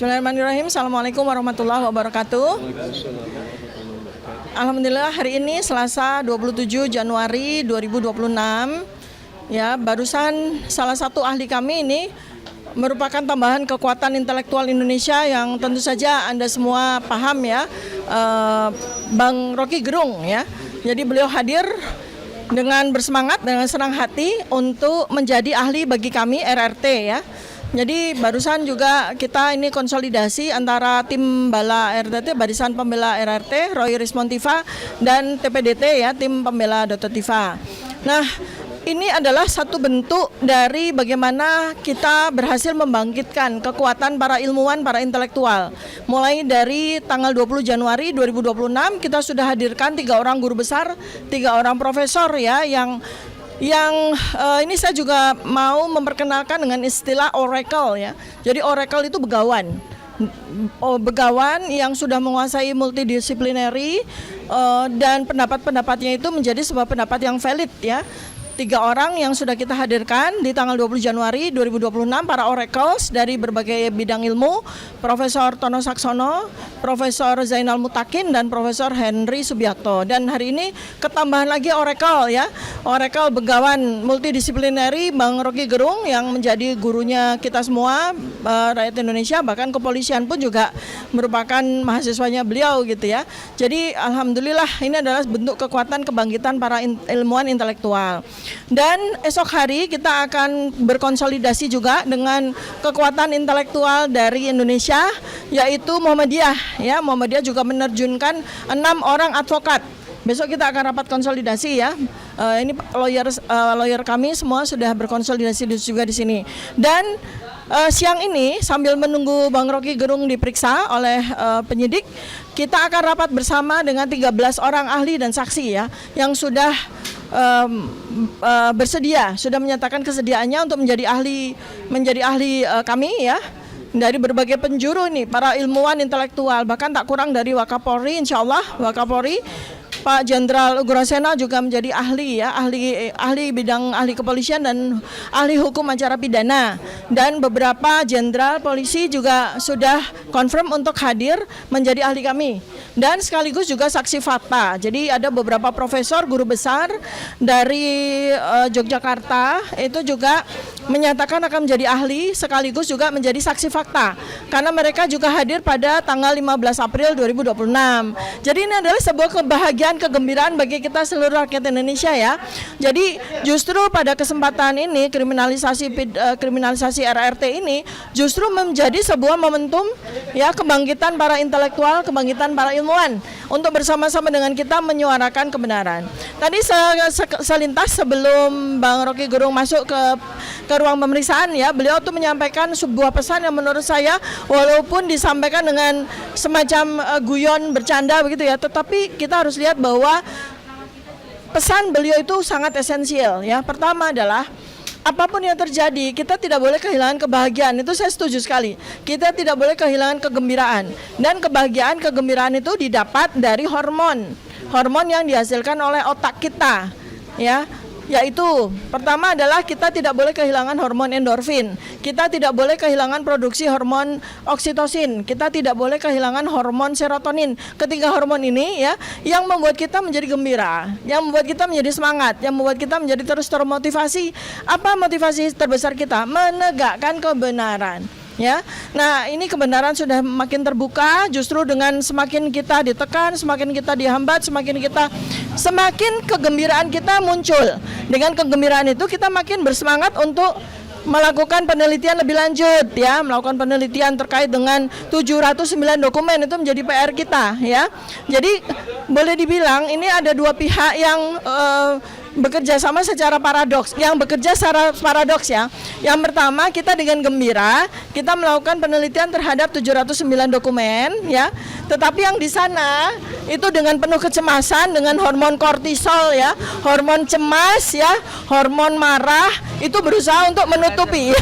Bismillahirrahmanirrahim. Assalamualaikum warahmatullahi wabarakatuh. Alhamdulillah hari ini Selasa 27 Januari 2026. Ya, barusan salah satu ahli kami ini merupakan tambahan kekuatan intelektual Indonesia yang tentu saja Anda semua paham ya, Bang Rocky Gerung ya. Jadi beliau hadir dengan bersemangat, dengan senang hati untuk menjadi ahli bagi kami RRT ya. Jadi barusan juga kita ini konsolidasi antara tim Bala RRT, Barisan Pembela RRT, Roy Rismontiva, dan TPDT ya, tim Pembela Dr. Tiva. Nah, ini adalah satu bentuk dari bagaimana kita berhasil membangkitkan kekuatan para ilmuwan, para intelektual. Mulai dari tanggal 20 Januari 2026 kita sudah hadirkan 3 orang guru besar, 3 orang profesor ya yang ini saya juga mau memperkenalkan dengan istilah oracle ya. Jadi oracle itu begawan. Begawan yang sudah menguasai multidisciplinary dan pendapat-pendapatnya itu menjadi sebuah pendapat yang valid ya. 3 orang yang sudah kita hadirkan di tanggal 20 Januari 2026, para oracles dari berbagai bidang ilmu, Profesor Tono Saksono, Profesor Zainal Mutakin, dan Profesor Henry Subiakto. Dan hari ini ketambahan lagi oracle ya, oracle begawan multidisciplinary Bang Rocky Gerung yang menjadi gurunya kita semua, rakyat Indonesia, bahkan kepolisian pun juga merupakan mahasiswanya beliau gitu ya. Jadi alhamdulillah ini adalah bentuk kekuatan kebangkitan para ilmuwan intelektual. Dan esok hari kita akan berkonsolidasi juga dengan kekuatan intelektual dari Indonesia, yaitu Muhammadiyah ya. Muhammadiyah juga menerjunkan 6 orang advokat. Besok kita akan rapat konsolidasi ya. Ini lawyer kami semua sudah berkonsolidasi juga di sini. Dan siang ini sambil menunggu Bang Rocky Gerung diperiksa oleh penyidik, kita akan rapat bersama dengan 13 orang ahli dan saksi ya yang sudah bersedia, sudah menyatakan kesediaannya untuk menjadi ahli kami ya, dari berbagai penjuru nih, para ilmuwan intelektual, bahkan tak kurang dari Wakapolri, insya Allah Wakapolri Pak Jenderal Uguroseno juga menjadi ahli ya, ahli bidang ahli kepolisian dan ahli hukum acara pidana, dan beberapa jenderal polisi juga sudah confirm untuk hadir menjadi ahli kami, dan sekaligus juga saksi fakta. Jadi ada beberapa profesor guru besar dari Yogyakarta itu juga menyatakan akan menjadi ahli sekaligus juga menjadi saksi fakta karena mereka juga hadir pada tanggal 15 April 2026. Jadi ini adalah sebuah kebahagiaan, kegembiraan bagi kita seluruh rakyat Indonesia ya. Jadi justru pada kesempatan ini kriminalisasi RRT ini justru menjadi sebuah momentum ya, kebangkitan para intelektual, kebangkitan para ilmuwan untuk bersama-sama dengan kita menyuarakan kebenaran. Tadi selintas sebelum Bang Rocky Gerung masuk ke ruang pemeriksaan ya, beliau tuh menyampaikan sebuah pesan yang menurut saya walaupun disampaikan dengan semacam guyon bercanda begitu ya, tetapi kita harus lihat bahwa pesan beliau itu sangat esensial ya. Pertama adalah apapun yang terjadi, kita tidak boleh kehilangan kebahagiaan. Itu saya setuju sekali. Kita tidak boleh kehilangan kegembiraan. Dan kebahagiaan, kegembiraan itu didapat dari hormon yang dihasilkan oleh otak kita ya. Yaitu pertama adalah kita tidak boleh kehilangan hormon endorfin, kita tidak boleh kehilangan produksi hormon oksitosin, kita tidak boleh kehilangan hormon serotonin. Ketiga hormon ini ya yang membuat kita menjadi gembira, yang membuat kita menjadi semangat, yang membuat kita menjadi terus termotivasi. Apa motivasi terbesar kita? Menegakkan kebenaran. Ya, nah ini kebenaran sudah makin terbuka. Justru dengan semakin kita ditekan, semakin kita dihambat, semakin kegembiraan kita muncul. Dengan kegembiraan itu kita makin bersemangat untuk melakukan penelitian lebih lanjut ya, melakukan penelitian terkait dengan 709 dokumen. Itu menjadi PR kita ya. Jadi boleh dibilang ini ada dua pihak yang bekerja sama secara paradoks, ya. Yang pertama, kita dengan gembira kita melakukan penelitian terhadap 709 dokumen ya. Tetapi yang di sana itu dengan penuh kecemasan, dengan hormon kortisol ya, hormon cemas ya, hormon marah, itu berusaha untuk menutupi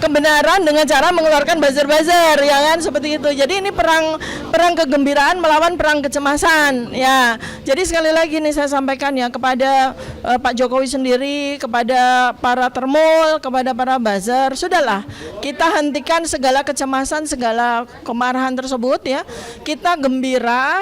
kebenaran dengan cara mengeluarkan buzzer-buzzer, ya kan, seperti itu. Jadi ini perang kegembiraan melawan perang kecemasan, ya. Jadi sekali lagi nih saya sampaikan ya kepada Pak Jokowi sendiri, kepada para termul, kepada para buzzer, sudahlah kita hentikan segala kecemasan, segala kemarahan tersebut, ya. Kita gembira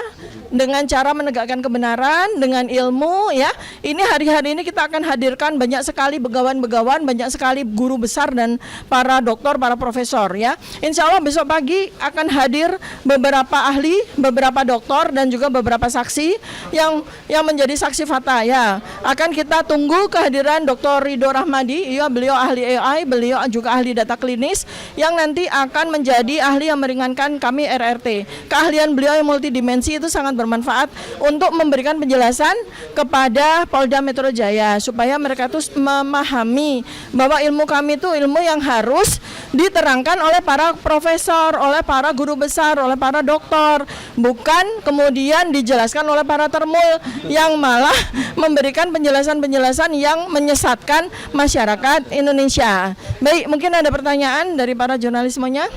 dengan cara menegakkan kebenaran dengan ilmu, ya. Ini hari-hari ini kita akan hadirkan banyak sekali begawan-begawan, banyak sekali guru besar dan para doktor, para profesor, ya. Insya Allah besok pagi akan hadir beberapa ahli, beberapa doktor dan juga beberapa saksi yang menjadi saksi fakta, ya. Akan kita tunggu kehadiran Dr. Ridho Rahmadi, ya, beliau ahli AI, beliau juga ahli data klinis yang nanti akan menjadi ahli yang meringankan kami RRT. Keahlian beliau yang multidimensi itu sangat bermanfaat untuk memberikan penjelasan kepada Polda Metro Jaya supaya mereka tuh memahami bahwa ilmu kami itu ilmu yang harus diterangkan oleh para profesor, oleh para guru besar, oleh para doktor, bukan kemudian dijelaskan oleh para termul yang malah memberikan penjelasan-penjelasan yang menyesatkan masyarakat Indonesia. Baik, mungkin ada pertanyaan dari para jurnalismenya?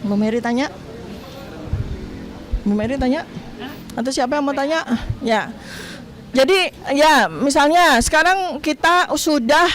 Bu Mary tanya? Bu Mary tanya? Atau siapa yang mau tanya? Ya. Jadi ya misalnya sekarang kita sudah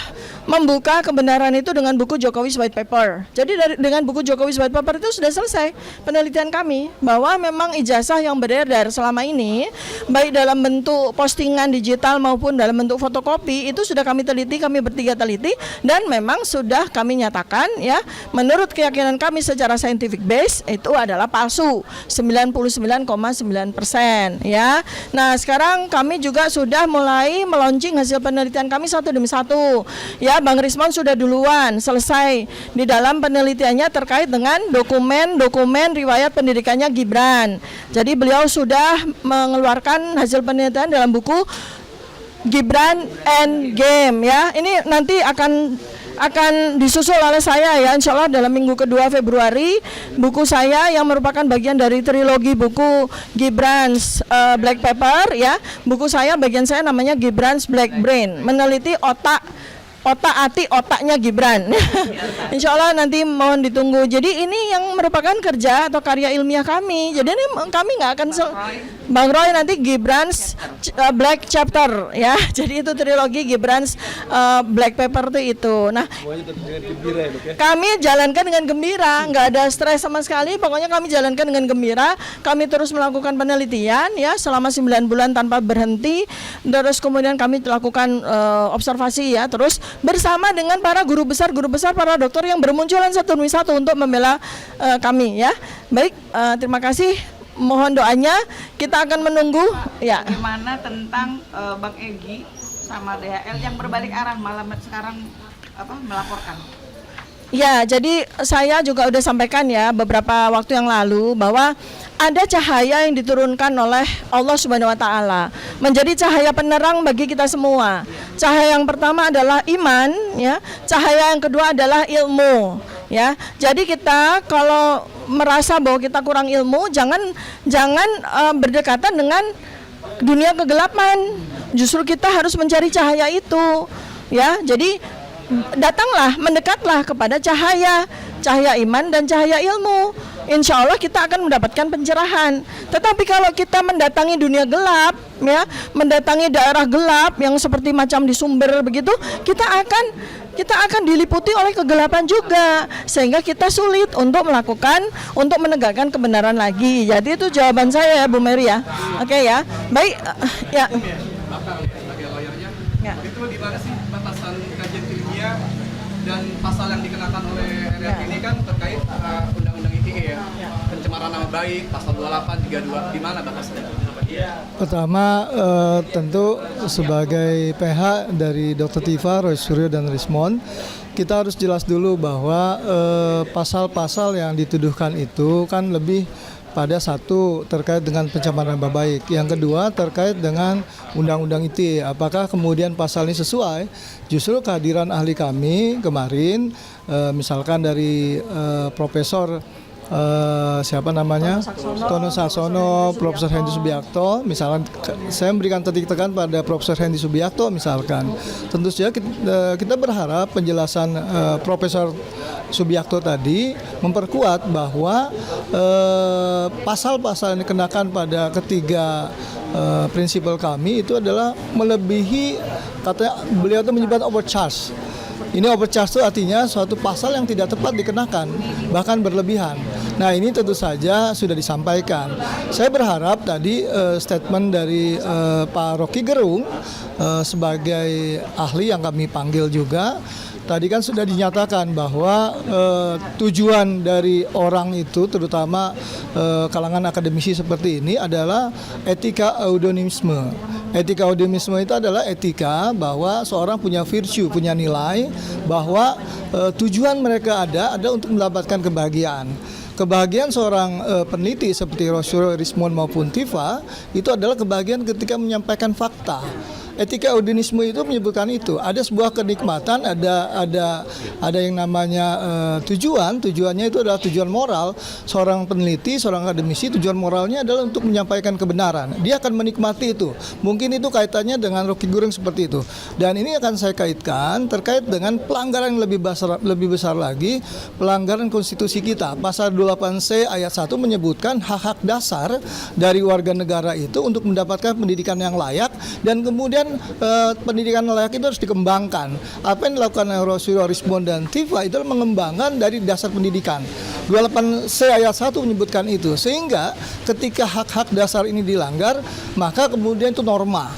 membuka kebenaran itu dengan buku Jokowi's White Paper. Jadi dengan buku Jokowi's White Paper itu sudah selesai penelitian kami bahwa memang ijazah yang beredar selama ini baik dalam bentuk postingan digital maupun dalam bentuk fotokopi itu sudah kami teliti, kami bertiga teliti dan memang sudah kami nyatakan ya menurut keyakinan kami secara scientific base itu adalah palsu 99,9% ya. Nah sekarang kami juga sudah mulai meluncing hasil penelitian kami satu demi satu ya. Bang Rismon sudah duluan selesai di dalam penelitiannya terkait dengan dokumen riwayat pendidikannya Gibran. Jadi beliau sudah mengeluarkan hasil penelitian dalam buku Gibran and Game ya. Ini nanti akan disusul oleh saya ya, insya Allah dalam minggu kedua Februari buku saya yang merupakan bagian dari trilogi buku Gibran's Black Paper ya. Buku saya bagian saya namanya Gibran's Black Brain, meneliti otaknya Gibran. Insya Allah nanti mohon ditunggu. Jadi ini yang merupakan kerja atau karya ilmiah kami. Jadi ini kami nggak akan Bang Roy nanti Gibran's Black Chapter ya. Jadi itu trilogi Gibran's Black Paper itu. Nah, kami jalankan dengan gembira, nggak ada stres sama sekali. Pokoknya kami jalankan dengan gembira. Kami terus melakukan penelitian ya selama 9 bulan tanpa berhenti. Terus kemudian kami lakukan observasi ya. Terus bersama dengan para guru besar para dokter yang bermunculan satu demi satu untuk membela kami ya. Baik, terima kasih. Mohon doanya, kita akan menunggu ya. Bagaimana tentang Bang Egy sama DHL yang berbalik arah malam sekarang melaporkan? Ya, jadi saya juga udah sampaikan ya beberapa waktu yang lalu bahwa ada cahaya yang diturunkan oleh Allah Subhanahu wa taala menjadi cahaya penerang bagi kita semua. Cahaya yang pertama adalah iman ya, cahaya yang kedua adalah ilmu ya. Jadi kita kalau merasa bahwa kita kurang ilmu, jangan berdekatan dengan dunia kegelapan. Justru kita harus mencari cahaya itu ya. Jadi datanglah, mendekatlah kepada cahaya iman dan cahaya ilmu. Insya Allah kita akan mendapatkan pencerahan. Tetapi kalau kita mendatangi dunia gelap, ya, mendatangi daerah gelap yang seperti macam di Sumber begitu, kita akan diliputi oleh kegelapan juga, sehingga kita sulit untuk menegakkan kebenaran lagi. Jadi itu jawaban saya ya Bu Mary ya. Oke ya, baik ya. Itu di mana sih batasan kajian ilmiah dan pasal yang dikenakan oleh RRT ini kan terkait undang-undang ITE ya, pencemaran nama baik, pasal 28, 32, di mana batasannya? Pertama tentu sebagai PH dari Dr. Tifa, Roy Suryo dan Rismon, kita harus jelas dulu bahwa pasal-pasal yang dituduhkan itu kan lebih pada satu terkait dengan pencemaran nama baik, yang kedua terkait dengan undang-undang ITE. Apakah kemudian pasal ini sesuai? Justru kehadiran ahli kami kemarin, misalkan dari Profesor siapa namanya, Tono Sasono, Profesor Hendy Subiakto, misalkan saya memberikan titik tekan pada Profesor Hendy Subiakto misalkan. Tentu saja kita berharap penjelasan Profesor Subiakto tadi memperkuat bahwa pasal-pasal yang dikenakan pada ketiga prinsipal kami itu adalah melebihi, katanya beliau itu menyebut overcharge. Ini overcharge itu artinya suatu pasal yang tidak tepat dikenakan, bahkan berlebihan. Nah, ini tentu saja sudah disampaikan. Saya berharap tadi statement dari Pak Rocky Gerung sebagai ahli yang kami panggil juga, tadi kan sudah dinyatakan bahwa tujuan dari orang itu, terutama kalangan akademisi seperti ini, adalah etika eudemisme. Etika eudemisme itu adalah etika bahwa seorang punya virtue, punya nilai, bahwa tujuan mereka ada untuk mendapatkan kebahagiaan. Kebahagiaan seorang peneliti seperti Rosyuro, Rismond maupun Tifa itu adalah kebahagiaan ketika menyampaikan fakta. Etika eudemisme itu menyebutkan itu. Ada sebuah kenikmatan, ada yang namanya tujuannya itu adalah tujuan moral. Seorang peneliti, seorang akademisi, tujuan moralnya adalah untuk menyampaikan kebenaran. Dia akan menikmati itu. Mungkin itu kaitannya dengan Rocky Gerung seperti itu. Dan ini akan saya kaitkan terkait dengan pelanggaran yang lebih besar lagi, pelanggaran konstitusi kita. Pasal 28C ayat 1 menyebutkan hak-hak dasar dari warga negara itu untuk mendapatkan pendidikan yang layak, dan kemudian pendidikan layak itu harus dikembangkan. Apa yang dilakukan oleh Rosyuro, Rismond dan Tifa itu adalah mengembangkan dari dasar pendidikan. 28C ayat 1 menyebutkan itu. Sehingga ketika hak-hak dasar ini dilanggar, maka kemudian itu norma.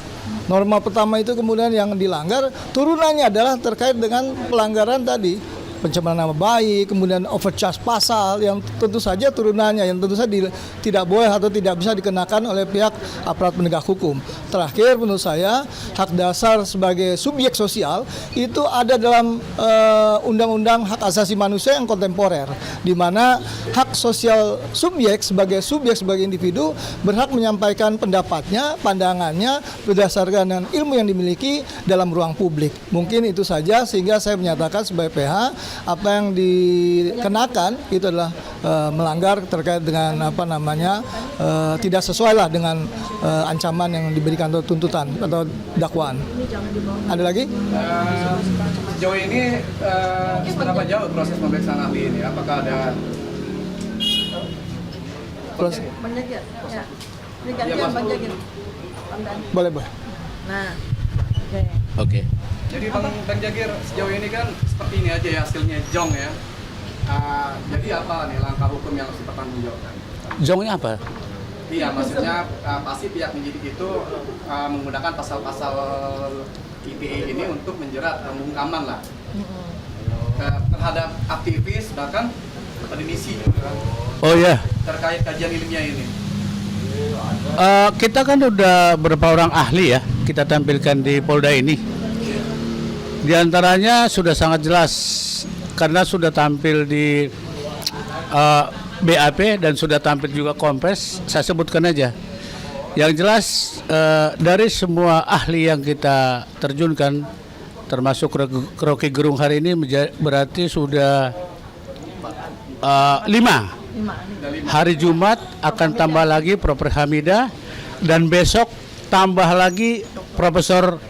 Norma pertama itu kemudian yang dilanggar, turunannya adalah terkait dengan pelanggaran tadi, pencemaran nama baik, kemudian overcharge pasal yang tentu saja turunannya yang tentu saja tidak boleh atau tidak bisa dikenakan oleh pihak aparat penegak hukum. Terakhir, menurut saya hak dasar sebagai subjek sosial itu ada dalam Undang-Undang Hak Asasi Manusia yang kontemporer, di mana hak sosial subjek sebagai individu berhak menyampaikan pendapatnya, pandangannya berdasarkan dengan ilmu yang dimiliki dalam ruang publik. Mungkin itu saja, sehingga saya menyatakan sebagai PH apa yang dikenakan itu adalah melanggar terkait dengan tidak sesuai lah dengan ancaman yang diberikan atau tuntutan atau dakwaan. Ada lagi? Sejauh ini seberapa jauh proses pemeriksaan ahli ini? Apakah ada proses? Boleh. Nah, Oke. Jadi Bang Jagir, sejauh ini kan seperti ini aja ya hasilnya jong ya. Jadi apa nih langkah hukum yang harus dipertanggungjawabkan? Jongnya apa? Iya, maksudnya pasti pihak penyidik itu menggunakan pasal-pasal ITE ini untuk menjerat pembungkaman lah terhadap aktivis, bahkan akademisi juga Oh ya, terkait kajian ilmiah ini. kita kan udah beberapa orang ahli ya kita tampilkan di Polda ini. Di antaranya sudah sangat jelas karena sudah tampil di BAP dan sudah tampil juga Kompres. Saya sebutkan aja. Yang jelas dari semua ahli yang kita terjunkan, termasuk Rocky Gerung hari ini berarti sudah 5. Hari Jumat akan tambah lagi Prof. Hamidah, dan besok tambah lagi Profesor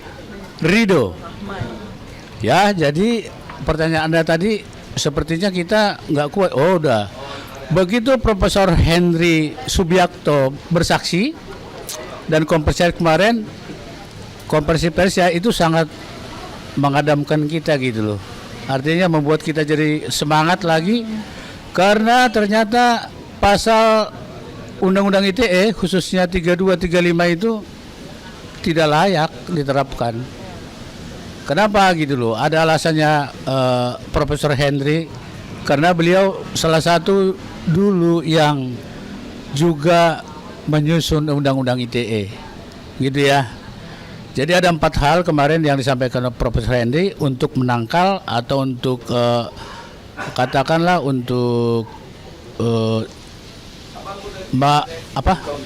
Rido. Ya, jadi pertanyaan Anda tadi sepertinya kita nggak kuat. Oh, udah. Begitu Profesor Henry Subiakto bersaksi dan konferensi kemarin, konferensi pers ya, itu sangat mengadamkan kita gitu loh. Artinya membuat kita jadi semangat lagi karena ternyata pasal Undang-Undang ITE khususnya 32, 35 itu tidak layak diterapkan. Kenapa gitu loh? Ada alasannya Profesor Henry, karena beliau salah satu dulu yang juga menyusun Undang-Undang ITE, gitu ya. Jadi ada 4 hal kemarin yang disampaikan oleh Profesor Henry untuk menangkal atau untuk katakanlah untuk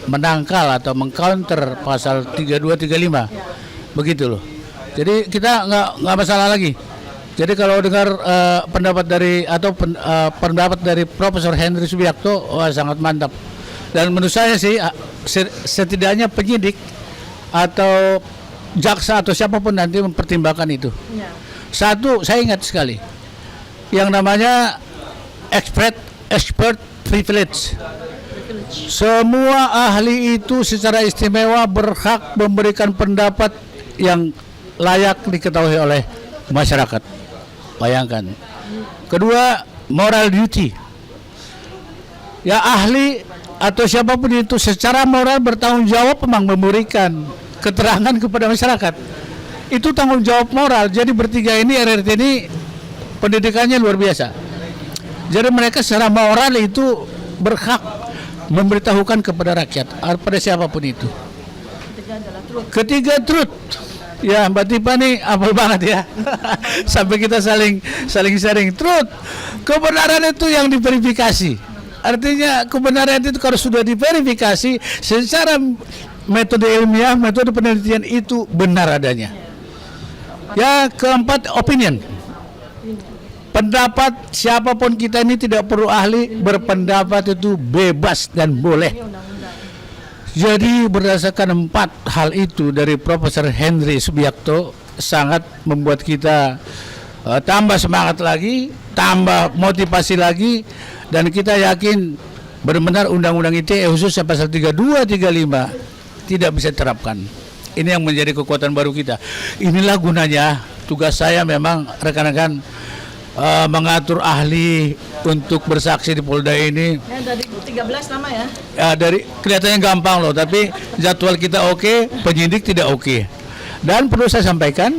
menangkal atau mengcounter pasal 32, 35, begitu loh. Jadi kita nggak masalah lagi. Jadi kalau dengar pendapat dari pendapat dari Profesor Henry Subiakto, wah sangat mantap. Dan menurut saya sih setidaknya penyidik atau jaksa atau siapapun nanti mempertimbangkan itu. Satu, saya ingat sekali yang namanya expert privilege. Semua ahli itu secara istimewa berhak memberikan pendapat yang layak diketahui oleh masyarakat. Bayangkan. Kedua, moral duty. Ya ahli atau siapapun itu secara moral bertanggung jawab memang memberikan keterangan kepada masyarakat. Itu tanggung jawab moral. Jadi bertiga ini RRT ini pendidikannya luar biasa. Jadi mereka secara moral itu berhak memberitahukan kepada rakyat, pada siapapun itu. Ketiga, truth. Ya, Mbak Tipa nih hafal banget ya. Sampai kita saling sharing truth. Kebenaran itu yang diverifikasi. Artinya kebenaran itu kalau sudah diverifikasi secara metode ilmiah, metode penelitian itu benar adanya. Ya, keempat, opinion. Pendapat siapapun kita ini tidak perlu ahli, berpendapat itu bebas dan boleh. Jadi berdasarkan 4 hal itu dari Profesor Henry Subiakto sangat membuat kita tambah semangat lagi, tambah motivasi lagi, dan kita yakin benar-benar Undang-Undang ITE khususnya pasal 32, 35 tidak bisa diterapkan. Ini yang menjadi kekuatan baru kita. Inilah gunanya tugas saya memang rekan-rekan mengatur ahli untuk bersaksi di Polda ini. Dari 13 nama ya. Dari kelihatannya gampang loh, tapi jadwal kita oke, penyidik tidak oke. Dan perlu saya sampaikan,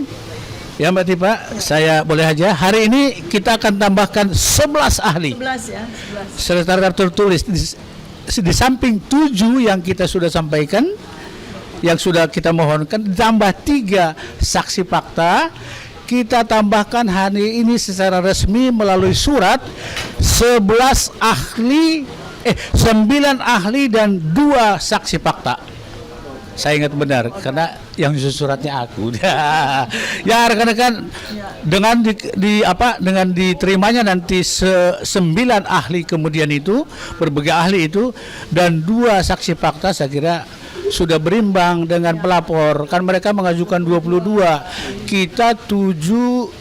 ya Mbak Tipa, saya boleh aja, hari ini kita akan tambahkan 11 ahli. 11 ya, 11. Secara tertulis di samping 7 yang kita sudah sampaikan, yang sudah kita mohonkan, ditambah 3 saksi fakta. Kita tambahkan hari ini secara resmi melalui surat 9 ahli dan 2 saksi fakta. Saya ingat benar karena yang nyusun suratnya aku. Ya rekan-rekan, dengan dengan diterimanya nanti 9 ahli kemudian itu, berbagai ahli itu dan 2 saksi fakta, saya kira sudah berimbang dengan pelapor. Kan mereka mengajukan 22, kita 10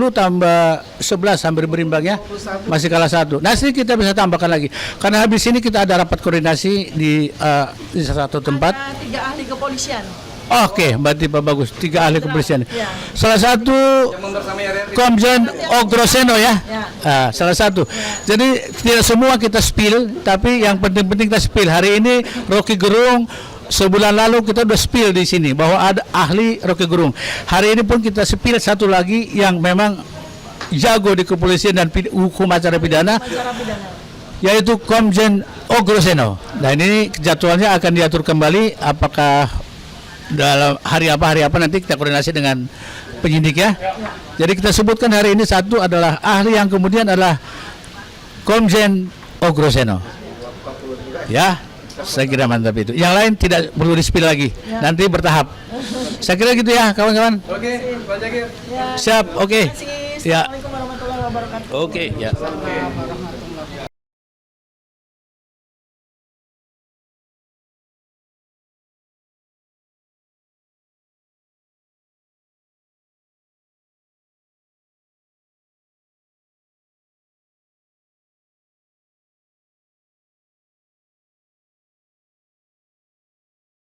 tambah 11 hampir berimbang ya, masih kalah 1. Nah sini kita bisa tambahkan lagi karena habis ini kita ada rapat koordinasi di satu tempat. Ada 3 ahli kepolisian. Oke, Mbak Tipa bagus. 3 ahli kepolisian. Ya. Salah satu Komjen Ogroseno ya. Salah satu. Jadi tidak semua kita spill, tapi yang penting-penting kita spill. Hari ini Rocky Gerung, sebulan lalu kita udah spill di sini bahwa ada ahli Rocky Gerung. Hari ini pun kita spill satu lagi yang memang jago di kepolisian dan hukum acara pidana, yaitu Komjen Ogroseno. Nah ini jadwalnya akan diatur kembali, apakah dalam hari apa nanti kita koordinasi dengan penyidik ya. Jadi kita sebutkan hari ini satu adalah ahli yang kemudian adalah Komjen Ogroseno. Ya, saya kira mantap itu. Yang lain tidak perlu di-spill lagi. Nanti bertahap. Saya kira gitu ya, kawan-kawan. Oke, Pak Jakir. Siap, oke. Terima kasih. Ya. Assalamualaikum warahmatullahi wabarakatuh. Oke, ya.